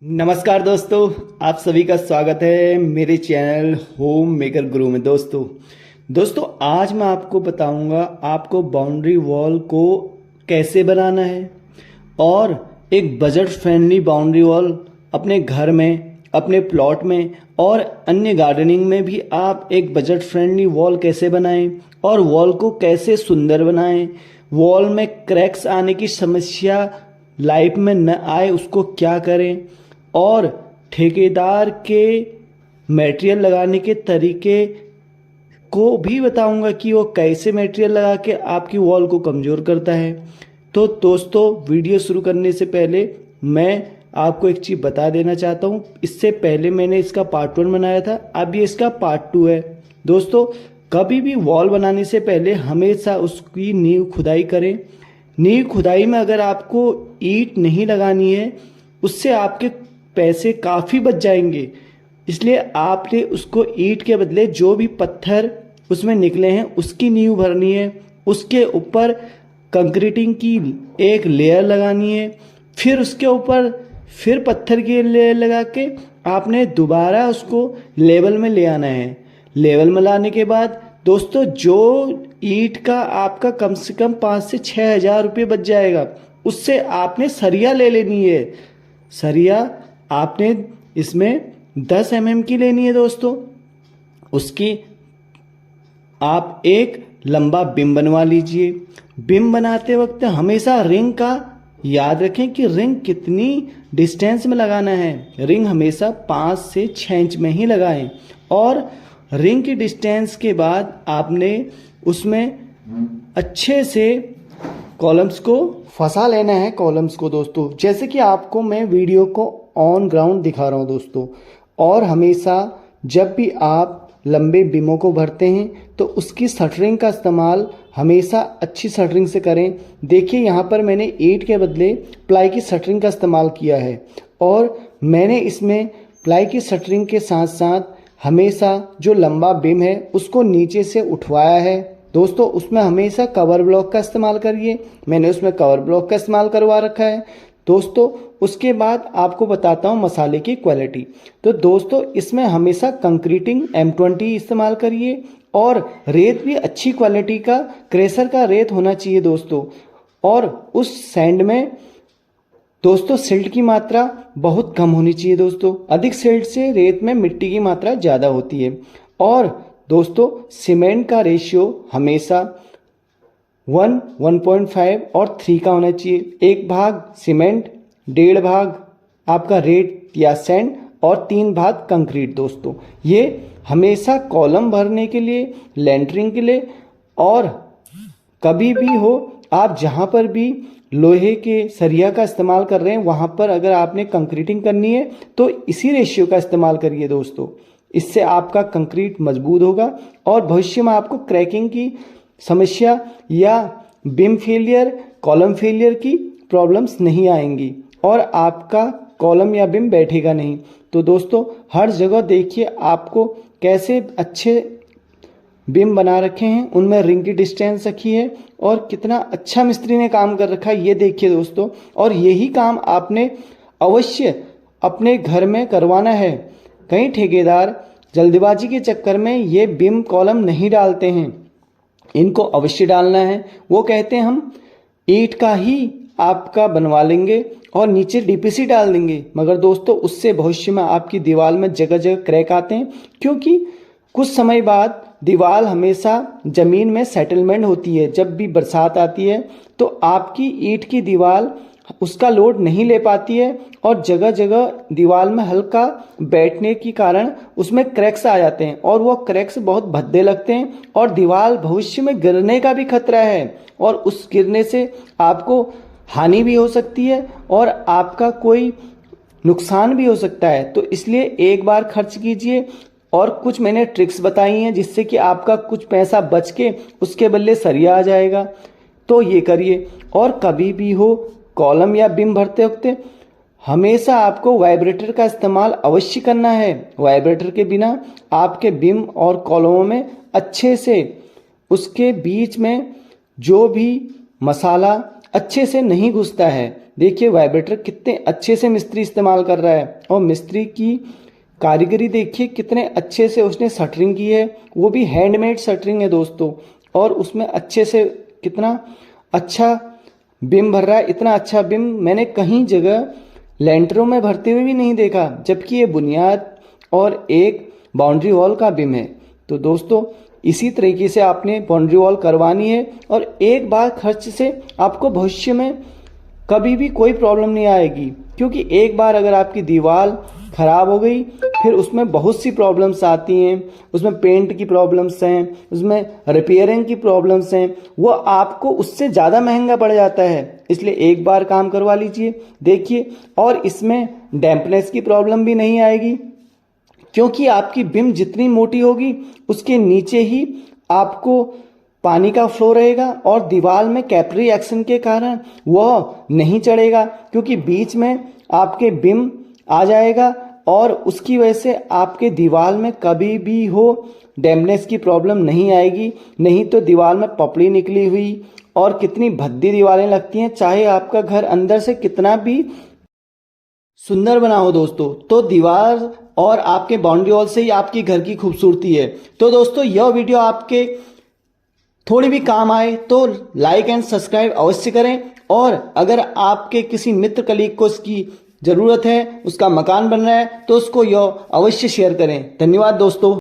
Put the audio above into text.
नमस्कार दोस्तों, आप सभी का स्वागत है मेरे चैनल होम मेकर गुरु में। दोस्तों आज मैं आपको बताऊंगा आपको बाउंड्री वॉल को कैसे बनाना है और एक बजट फ्रेंडली बाउंड्री वॉल अपने घर में, अपने प्लॉट में और अन्य गार्डनिंग में भी आप एक बजट फ्रेंडली वॉल कैसे बनाएं और वॉल को कैसे सुंदर बनाएं। वॉल में क्रैक्स आने की समस्या लाइफ में न आए उसको क्या करें और ठेकेदार के मटेरियल लगाने के तरीके को भी बताऊंगा कि वो कैसे मटेरियल लगा के आपकी वॉल को कमज़ोर करता है। तो दोस्तों वीडियो शुरू करने से पहले मैं आपको एक चीज़ बता देना चाहता हूँ। इससे पहले मैंने इसका पार्ट 1 बनाया था, अब ये इसका पार्ट 2 है। दोस्तों कभी भी वॉल बनाने से पहले हमेशा उसकी नींव खुदाई करें। नींव खुदाई में अगर आपको ईंट नहीं लगानी है उससे आपके पैसे काफ़ी बच जाएंगे, इसलिए आपने उसको ईंट के बदले जो भी पत्थर उसमें निकले हैं उसकी नींव भरनी है। उसके ऊपर कंक्रीटिंग की एक लेयर लगानी है, फिर उसके ऊपर फिर पत्थर की लेयर लगा के आपने दोबारा उसको लेवल में ले आना है। लेवल में लाने के बाद दोस्तों जो ईंट का आपका कम से कम 5 से 6 हज़ार रुपये बच जाएगा, उससे आपने सरिया ले लेनी है। सरिया आपने इसमें 10 mm की लेनी है दोस्तों। उसकी आप एक लंबा बिम बनवा लीजिए। बिम बनाते वक्त हमेशा रिंग का याद रखें कि रिंग कितनी डिस्टेंस में लगाना है। रिंग हमेशा 5 से 6 इंच में ही लगाएं और रिंग की डिस्टेंस के बाद आपने उसमें अच्छे से कॉलम्स को फंसा लेना है। कॉलम्स को दोस्तों जैसे कि आपको मैं वीडियो को ऑन ग्राउंड दिखा रहा हूँ दोस्तों। और हमेशा जब भी आप लंबे बीमों को भरते हैं तो उसकी शटरिंग का इस्तेमाल हमेशा अच्छी शटरिंग से करें। देखिए यहाँ पर मैंने ईंट के बदले प्लाई की शटरिंग का इस्तेमाल किया है और मैंने इसमें प्लाई की शटरिंग के साथ साथ हमेशा जो लंबा बीम है उसको नीचे से उठवाया है। दोस्तों उसमें हमेशा कवर ब्लॉक का इस्तेमाल करिए। मैंने उसमें कवर ब्लॉक का इस्तेमाल करवा रखा है दोस्तों। उसके बाद आपको बताता हूँ मसाले की क्वालिटी। तो दोस्तों इसमें हमेशा कंक्रीटिंग M20 इस्तेमाल करिए और रेत भी अच्छी क्वालिटी का क्रेशर का रेत होना चाहिए दोस्तों। और उस सैंड में दोस्तों सिल्ट की मात्रा बहुत कम होनी चाहिए दोस्तों। अधिक सिल्ट से रेत में मिट्टी की मात्रा ज़्यादा होती है। और दोस्तों सीमेंट का रेशियो हमेशा 1, 1.5 और 3 का होना चाहिए। 1 भाग सीमेंट, 1.5 भाग आपका रेत या सैंड और 3 भाग कंक्रीट दोस्तों। ये हमेशा कॉलम भरने के लिए, लेंटरिंग के लिए और कभी भी हो आप जहाँ पर भी लोहे के सरिया का इस्तेमाल कर रहे हैं वहाँ पर अगर आपने कंक्रीटिंग करनी है तो इसी रेशियो का इस्तेमाल करिए दोस्तों। इससे आपका कंक्रीट मजबूत होगा और भविष्य में आपको क्रैकिंग की समस्या या बीम फेलियर, कॉलम फेलियर की प्रॉब्लम्स नहीं आएंगी और आपका कॉलम या बीम बैठेगा नहीं। तो दोस्तों हर जगह देखिए आपको कैसे अच्छे बीम बना रखे हैं, उनमें रिंग की डिस्टेंस रखी है और कितना अच्छा मिस्त्री ने काम कर रखा है ये देखिए दोस्तों। और यही काम आपने अवश्य अपने घर में करवाना है। कई ठेकेदार जल्दबाजी के चक्कर में ये बीम कॉलम नहीं डालते हैं, इनको अवश्य डालना है। वो कहते हैं हम ईंट का ही आपका बनवा लेंगे और नीचे DPC डाल देंगे, मगर दोस्तों उससे भविष्य में आपकी दीवार में जगह जगह क्रैक आते हैं क्योंकि कुछ समय बाद दीवार हमेशा ज़मीन में सेटलमेंट होती है। जब भी बरसात आती है तो आपकी ईंट की दीवार उसका लोड नहीं ले पाती है और जगह जगह दीवार में हल्का बैठने के कारण उसमें क्रैक्स आ जाते हैं और वो क्रैक्स बहुत भद्दे लगते हैं और दीवार भविष्य में गिरने का भी खतरा है और उस गिरने से आपको हानि भी हो सकती है और आपका कोई नुकसान भी हो सकता है। तो इसलिए एक बार खर्च कीजिए और कुछ मैंने ट्रिक्स बताई हैं जिससे कि आपका कुछ पैसा बच के उसके बदले सरिया आ जाएगा। तो ये करिए। और कभी भी हो कॉलम या बीम भरते वक्त हमेशा आपको वाइब्रेटर का इस्तेमाल अवश्य करना है। वाइब्रेटर के बिना आपके बीम और कॉलमों में अच्छे से उसके बीच में जो भी मसाला अच्छे से नहीं घुसता है। देखिए वाइब्रेटर कितने अच्छे से मिस्त्री इस्तेमाल कर रहा है, और मिस्त्री की कारीगरी देखिए कितने अच्छे से उसने शटरिंग की है, वो भी हैंडमेड शटरिंग है दोस्तों। और उसमें अच्छे से कितना अच्छा बिम भर रहा है। इतना अच्छा बिम मैंने कहीं जगह लेंटरों में भरते हुए भी नहीं देखा, जबकि ये बुनियाद और एक बाउंड्री वॉल का बिम है। तो दोस्तों इसी तरीके से आपने बाउंड्री वॉल करवानी है, और एक बार खर्च से आपको भविष्य में कभी भी कोई प्रॉब्लम नहीं आएगी। क्योंकि एक बार अगर आपकी दीवार खराब हो गई, फिर उसमें बहुत सी प्रॉब्लम्स आती हैं, उसमें पेंट की प्रॉब्लम्स हैं, उसमें रिपेयरिंग की प्रॉब्लम्स हैं, वो आपको उससे ज़्यादा महंगा पड़ जाता है। इसलिए एक बार काम करवा लीजिए, देखिए। और इसमें डैम्पनेस की प्रॉब्लम भी नहीं आएगी, क्योंकि आपकी बिम जितनी मोटी होगी उसके नीचे ही आपको पानी का फ्लो रहेगा, और दीवार में कैपिलरी एक्शन के कारण वह नहीं चढ़ेगा, क्योंकि बीच में आपके बिम आ जाएगा, और उसकी वजह से आपके दीवार में कभी भी हो डैम्पनेस की प्रॉब्लम नहीं आएगी। नहीं तो दीवार में पपड़ी निकली हुई और कितनी भद्दी दीवारें लगती हैं, चाहे आपका घर अंदर से कितना भी सुंदर बना हो दोस्तों, तो दीवार और आपके बाउंड्री वॉल से ही आपकी घर की खूबसूरती है। तो दोस्तों यह वीडियो आपके थोड़ी भी काम आए तो लाइक एंड सब्सक्राइब अवश्य करें, और अगर आपके किसी मित्र कलीग को इसकी ज़रूरत है, उसका मकान बन रहा है, तो उसको यह अवश्य शेयर करें। धन्यवाद दोस्तों।